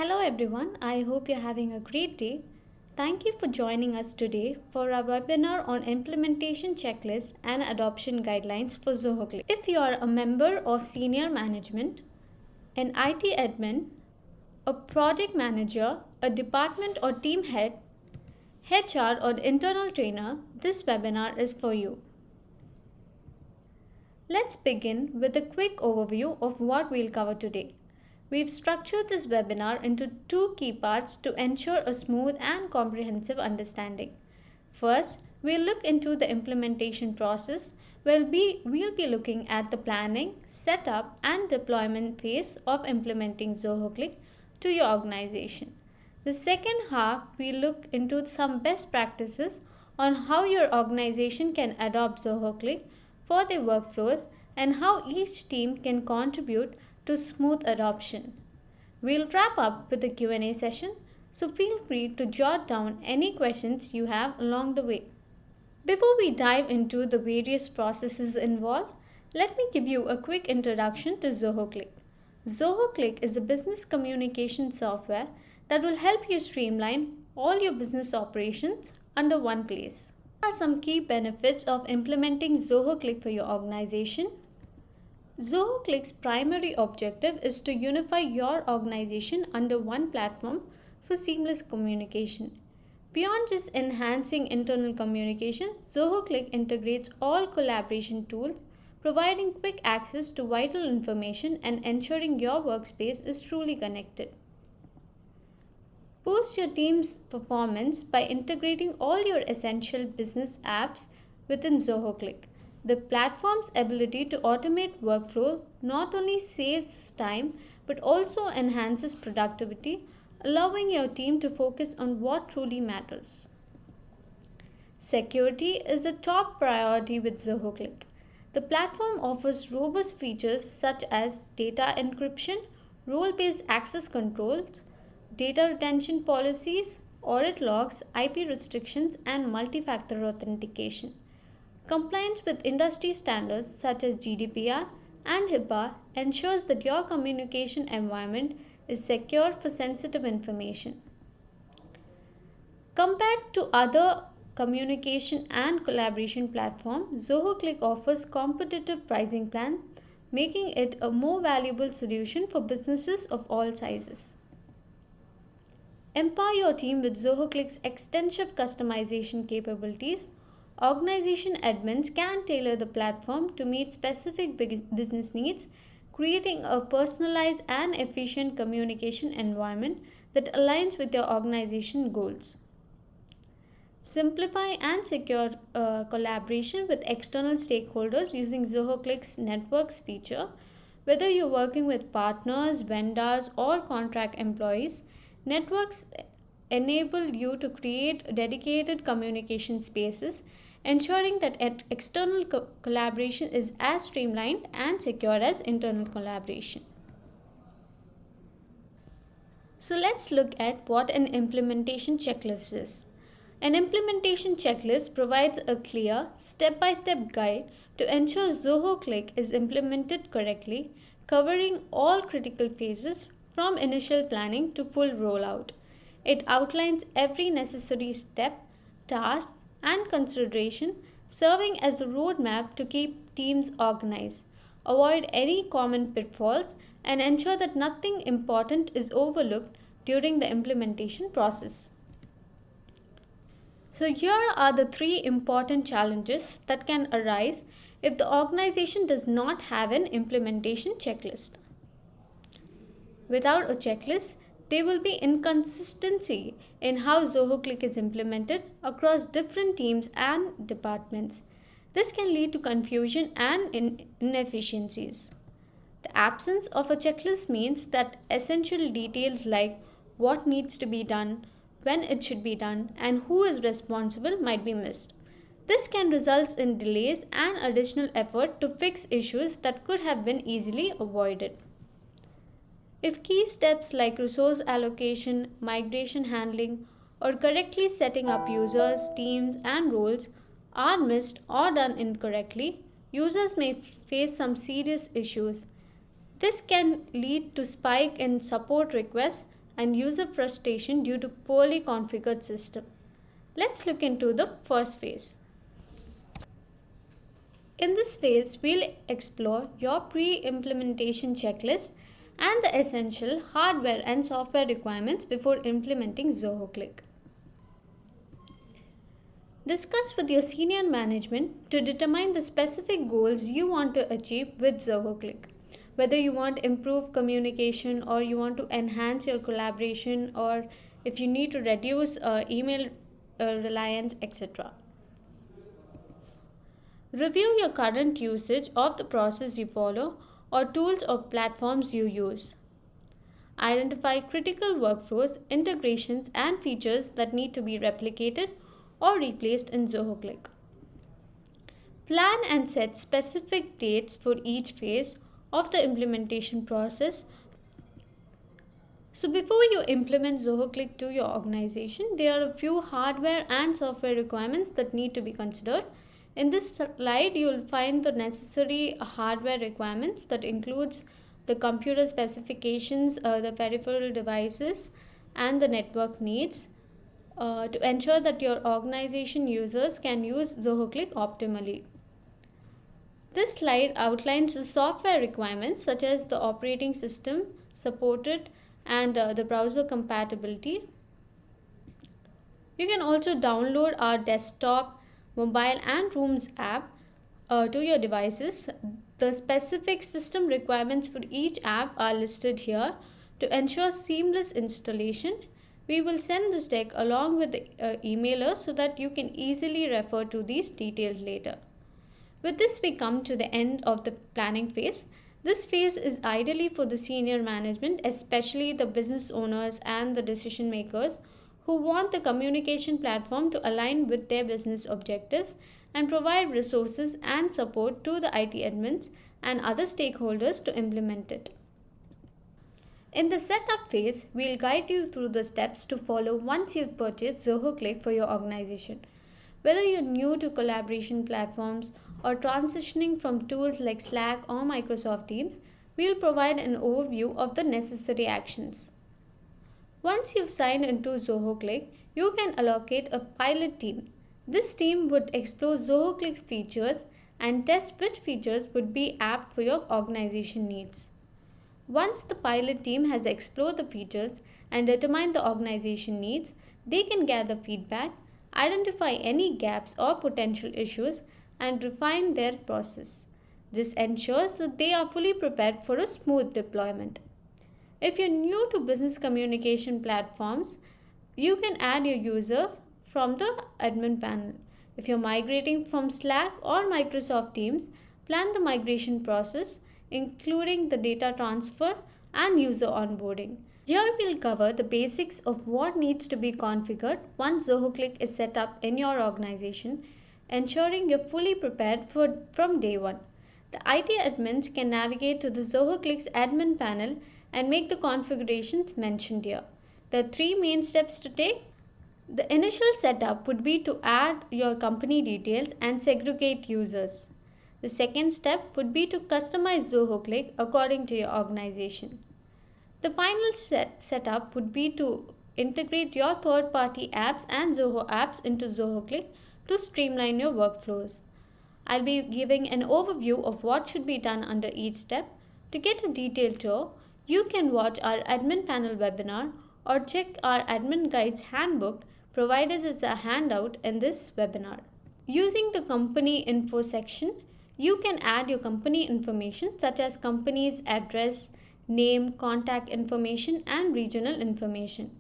Hello everyone, I hope you're having a great day. Thank you for joining us today for our webinar on implementation checklist and adoption guidelines for Zoho Cliq. If you are a member of senior management, an IT admin, a project manager, a department or team head, HR or internal trainer, this webinar is for you. Let's begin with a quick overview of what we'll cover today. We've structured this webinar into two key parts to ensure a smooth and comprehensive understanding. First, we'll look into the implementation process where we'll be looking at the planning, setup and deployment phase of implementing Zoho Cliq to your organization. The second half, we'll look into some best practices on how your organization can adopt Zoho Cliq for their workflows and how each team can contribute to smooth adoption. We'll wrap up with a Q&A session, so feel free to jot down any questions you have along the way. Before we dive into the various processes involved, let me give you a quick introduction to Zoho Cliq. Zoho Cliq is a business communication software that will help you streamline all your business operations under one place. Here are some key benefits of implementing Zoho Cliq for your organization. Zoho Cliq's primary objective is to unify your organization under one platform for seamless communication. Beyond just enhancing internal communication, Zoho Cliq integrates all collaboration tools, providing quick access to vital information and ensuring your workspace is truly connected. Boost your team's performance by integrating all your essential business apps within Zoho Cliq. The platform's ability to automate workflow not only saves time but also enhances productivity, allowing your team to focus on what truly matters. Security is a top priority with Zoho Cliq. The platform offers robust features such as data encryption, role-based access controls, data retention policies, audit logs, IP restrictions, and multi-factor authentication. Compliance with industry standards such as GDPR and HIPAA ensures that your communication environment is secure for sensitive information. Compared to other communication and collaboration platforms, Zoho Cliq offers competitive pricing plans, making it a more valuable solution for businesses of all sizes. Empower your team with Zoho Cliq's extensive customization capabilities. Organization admins can tailor the platform to meet specific business needs, creating a personalized and efficient communication environment that aligns with your organization goals. Simplify and secure collaboration with external stakeholders using Zoho Cliq's Networks feature. Whether you're working with partners, vendors, or contract employees, networks enable you to create dedicated communication spaces, ensuring that external collaboration is as streamlined and secure as internal collaboration. So let's look at what an implementation checklist is. An implementation checklist provides a clear, step-by-step guide to ensure Zoho Cliq is implemented correctly, covering all critical phases from initial planning to full rollout. It outlines every necessary step, task, and consideration, serving as a roadmap to keep teams organized, avoid any common pitfalls, and ensure that nothing important is overlooked during the implementation process. So here are the three important challenges that can arise if the organization does not have an implementation checklist. Without a checklist, there will be inconsistency in how Zoho Cliq is implemented across different teams and departments. This can lead to confusion and inefficiencies. The absence of a checklist means that essential details like what needs to be done, when it should be done, and who is responsible might be missed. This can result in delays and additional effort to fix issues that could have been easily avoided. If key steps like resource allocation, migration handling, or correctly setting up users, teams, and roles are missed or done incorrectly, users may face some serious issues. This can lead to spike in support requests and user frustration due to poorly configured system. Let's look into the first phase. In this phase, we'll explore your pre-implementation checklist and the essential hardware and software requirements before implementing Zoho Cliq. Discuss with your senior management to determine the specific goals you want to achieve with Zoho Cliq. Whether you want improved communication or you want to enhance your collaboration, or if you need to reduce email reliance, etc. Review your current usage of the process you follow or tools or platforms you use. Identify critical workflows, integrations, and features that need to be replicated or replaced in Zoho Cliq. Plan and set specific dates for each phase of the implementation process. So before you implement Zoho Cliq to your organization, there are a few hardware and software requirements that need to be considered. In this slide, you will find the necessary hardware requirements that includes the computer specifications, the peripheral devices, and the network needs to ensure that your organization users can use Zoho Cliq optimally. This slide outlines the software requirements such as the operating system supported and the browser compatibility. You can also download our desktop, mobile and Rooms app to your devices. The specific system requirements for each app are listed here. To ensure seamless installation, we will send this deck along with the emailer so that you can easily refer to these details later. With this, we come to the end of the planning phase. This phase is ideally for the senior management, especially the business owners and the decision makers who want the communication platform to align with their business objectives and provide resources and support to the IT admins and other stakeholders to implement it. In the setup phase, we'll guide you through the steps to follow once you've purchased Zoho Cliq for your organization. Whether you're new to collaboration platforms or transitioning from tools like Slack or Microsoft Teams, we'll provide an overview of the necessary actions. Once you've signed into Zoho Cliq, you can allocate a pilot team. This team would explore Zoho Cliq's features and test which features would be apt for your organization needs. Once the pilot team has explored the features and determined the organization needs, they can gather feedback, identify any gaps or potential issues, and refine their process. This ensures that they are fully prepared for a smooth deployment. If you're new to business communication platforms, you can add your users from the admin panel. If you're migrating from Slack or Microsoft Teams, plan the migration process, including the data transfer and user onboarding. Here we'll cover the basics of what needs to be configured once Zoho Cliq is set up in your organization, ensuring you're fully prepared from day one. The IT admins can navigate to the Zoho Cliq's admin panel and make the configurations mentioned here. There are three main steps to take. The initial setup would be to add your company details and segregate users. The second step would be to customize Zoho Cliq according to your organization. The final setup would be to integrate your third-party apps and Zoho apps into Zoho Cliq to streamline your workflows. I'll be giving an overview of what should be done under each step. To get a detailed tour, you can watch our admin panel webinar or check our admin guides handbook provided as a handout in this webinar. Using the company info section, you can add your company information such as company's address, name, contact information, and regional information.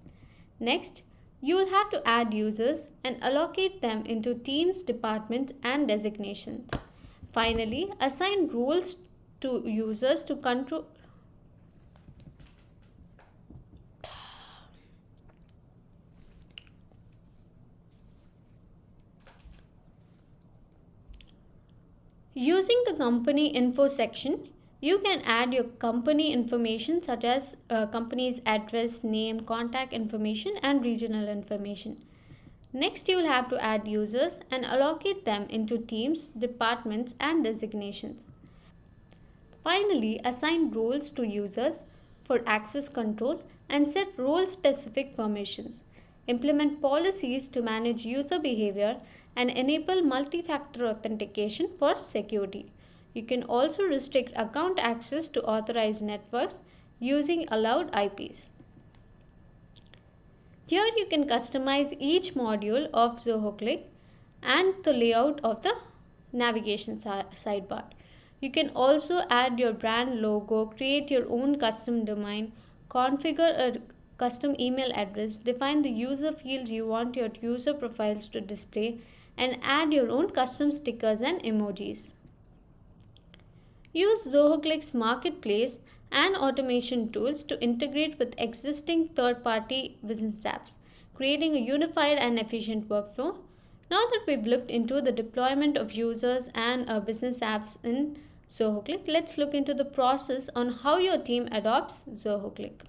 Next, you will have to add users and allocate them into teams, departments, and designations. Finally, assign roles to users to control. Using the company info section, you can add your company information such as company's address, name, contact information, and regional information. Next, you will have to add users and allocate them into teams, departments, and designations. Finally, assign roles to users for access control and set role-specific permissions. Implement policies to manage user behavior and enable multi-factor authentication for security. You can also restrict account access to authorized networks using allowed IPs. Here you can customize each module of Zoho Cliq and the layout of the navigation sidebar. You can also add your brand logo, create your own custom domain, configure a custom email address, define the user fields you want your user profiles to display, and add your own custom stickers and emojis. Use Zoho Cliq's marketplace and automation tools to integrate with existing third-party business apps, creating a unified and efficient workflow. Now that we've looked into the deployment of users and business apps in Zoho Cliq, let's look into the process on how your team adopts Zoho Cliq.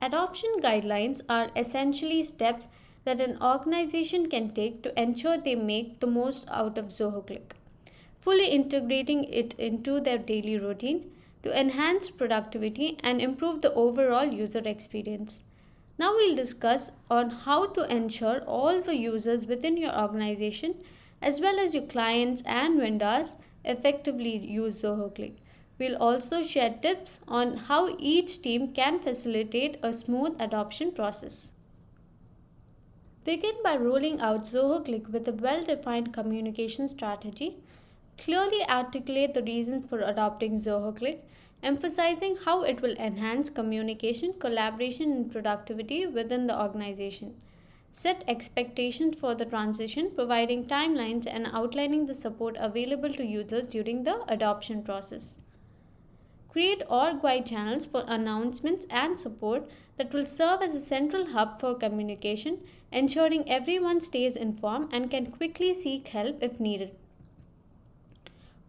Adoption guidelines are essentially steps that an organization can take to ensure they make the most out of Zoho Cliq, fully integrating it into their daily routine to enhance productivity and improve the overall user experience. Now we'll discuss on how to ensure all the users within your organization as well as your clients and vendors effectively use Zoho Cliq. We'll also share tips on how each team can facilitate a smooth adoption process. Begin by rolling out Zoho Cliq with a well-defined communication strategy. Clearly articulate the reasons for adopting Zoho Cliq, emphasizing how it will enhance communication, collaboration, and productivity within the organization. Set expectations for the transition, providing timelines and outlining the support available to users during the adoption process. Create org-wide channels for announcements and support that will serve as a central hub for communication, ensuring everyone stays informed and can quickly seek help if needed.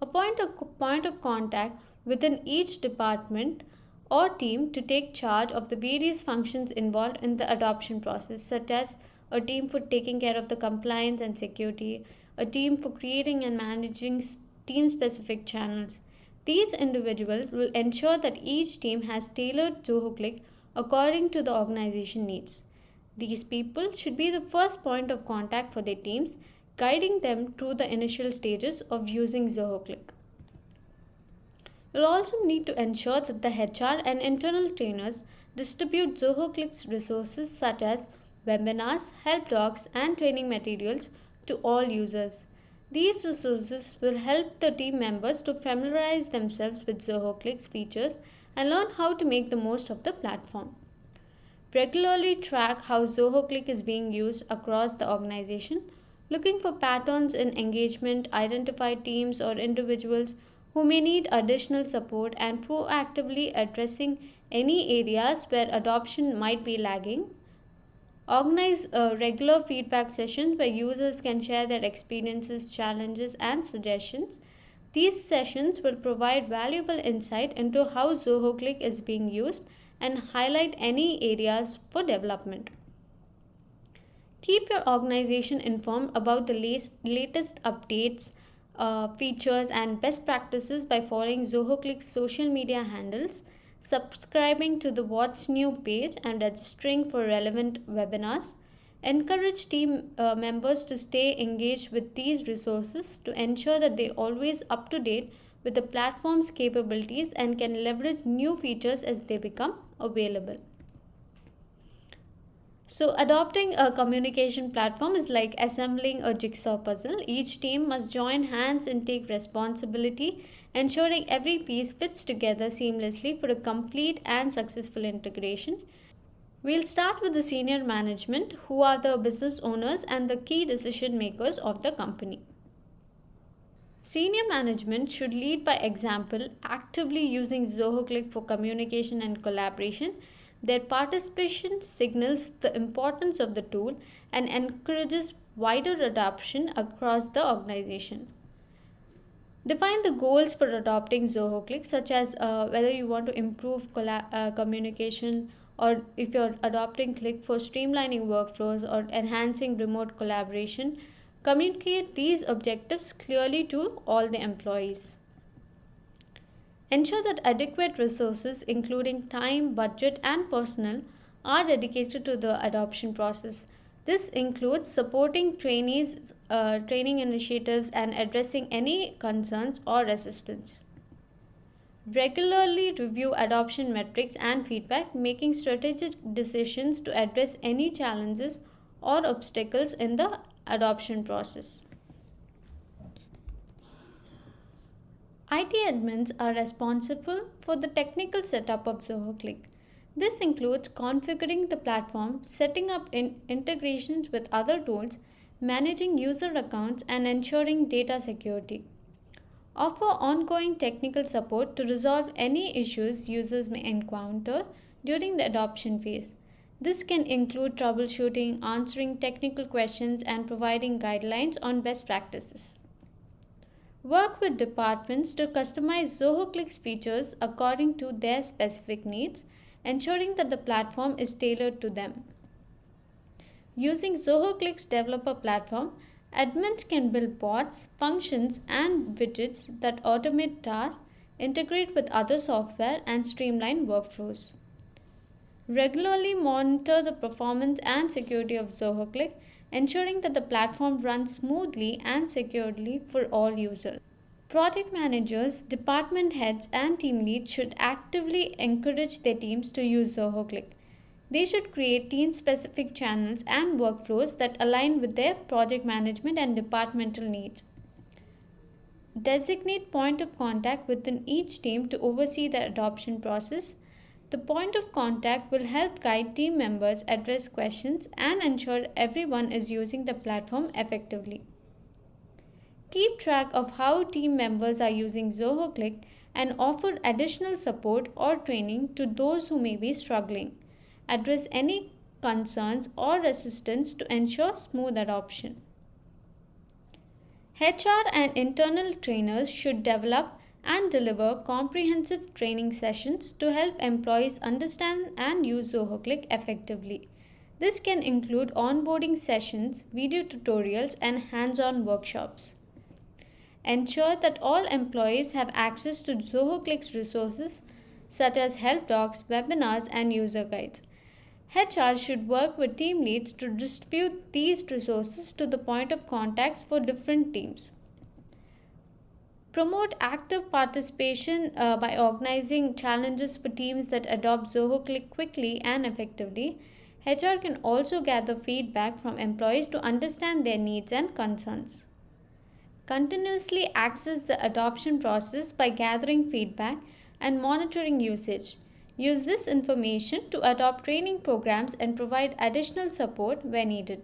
Appoint a point of contact within each department or team to take charge of the various functions involved in the adoption process, such as a team for taking care of the compliance and security, a team for creating and managing team-specific channels. These individuals will ensure that each team has tailored Zoho Cliq according to the organization needs. These people should be the first point of contact for their teams, guiding them through the initial stages of using Zoho Cliq. You'll also need to ensure that the HR and internal trainers distribute Zoho Cliq's resources such as webinars, help docs, and training materials to all users. These resources will help the team members to familiarize themselves with Zoho Cliq's features and learn how to make the most of the platform. Regularly track how Zoho Cliq is being used across the organization, looking for patterns in engagement, identify teams or individuals who may need additional support, and proactively addressing any areas where adoption might be lagging. Organize regular feedback sessions where users can share their experiences, challenges, and suggestions. These sessions will provide valuable insight into how Zoho Cliq is being used and highlight any areas for development. Keep your organization informed about the latest updates, features, and best practices by following Zoho Cliq's social media handles, subscribing to the What's New page, and registering for relevant webinars. Encourage team members to stay engaged with these resources to ensure that they are always up to date with the platform's capabilities and can leverage new features as they become available. So, adopting a communication platform is like assembling a jigsaw puzzle. Each team must join hands and take responsibility, ensuring every piece fits together seamlessly for a complete and successful integration. We'll start with the senior management, who are the business owners and the key decision makers of the company. Senior management should lead by example, actively using Zoho Cliq for communication and collaboration. Their participation signals the importance of the tool and encourages wider adoption across the organization. Define the goals for adopting Zoho Cliq, such as whether you want to improve communication, or if you're adopting Cliq for streamlining workflows or enhancing remote collaboration. Communicate these objectives clearly to all the employees. Ensure that adequate resources, including time, budget, and personnel, are dedicated to the adoption process. This includes supporting trainees, training initiatives, and addressing any concerns or resistance. Regularly review adoption metrics and feedback, making strategic decisions to address any challenges or obstacles in the adoption process. IT admins are responsible for the technical setup of Zoho Cliq. This includes configuring the platform, setting up integrations with other tools, managing user accounts, and ensuring data security. Offer ongoing technical support to resolve any issues users may encounter during the adoption phase. This can include troubleshooting, answering technical questions, and providing guidelines on best practices. Work with departments to customize Zoho Cliq's features according to their specific needs, ensuring that the platform is tailored to them. Using Zoho Cliq's developer platform, admins can build bots, functions, and widgets that automate tasks, integrate with other software, and streamline workflows. Regularly monitor the performance and security of Zoho Cliq, ensuring that the platform runs smoothly and securely for all users. Project managers, department heads, and team leads should actively encourage their teams to use Zoho Cliq. They should create team specific channels and workflows that align with their project management and departmental needs. Designate point of contact within each team to oversee the adoption process. The point of contact will help guide team members, address questions, and ensure everyone is using the platform effectively. Keep track of how team members are using Zoho Cliq and offer additional support or training to those who may be struggling. Address any concerns or resistance to ensure smooth adoption. HR and internal trainers should develop and deliver comprehensive training sessions to help employees understand and use Zoho Cliq effectively. This can include onboarding sessions, video tutorials, and hands-on workshops. Ensure that all employees have access to Zoho Cliq's resources such as help docs, webinars, and user guides. HR should work with team leads to distribute these resources to the point of contacts for different teams. Promote active participation by organizing challenges for teams that adopt Zoho Cliq quickly and effectively. HR can also gather feedback from employees to understand their needs and concerns. Continuously access the adoption process by gathering feedback and monitoring usage. Use this information to adopt training programs and provide additional support where needed.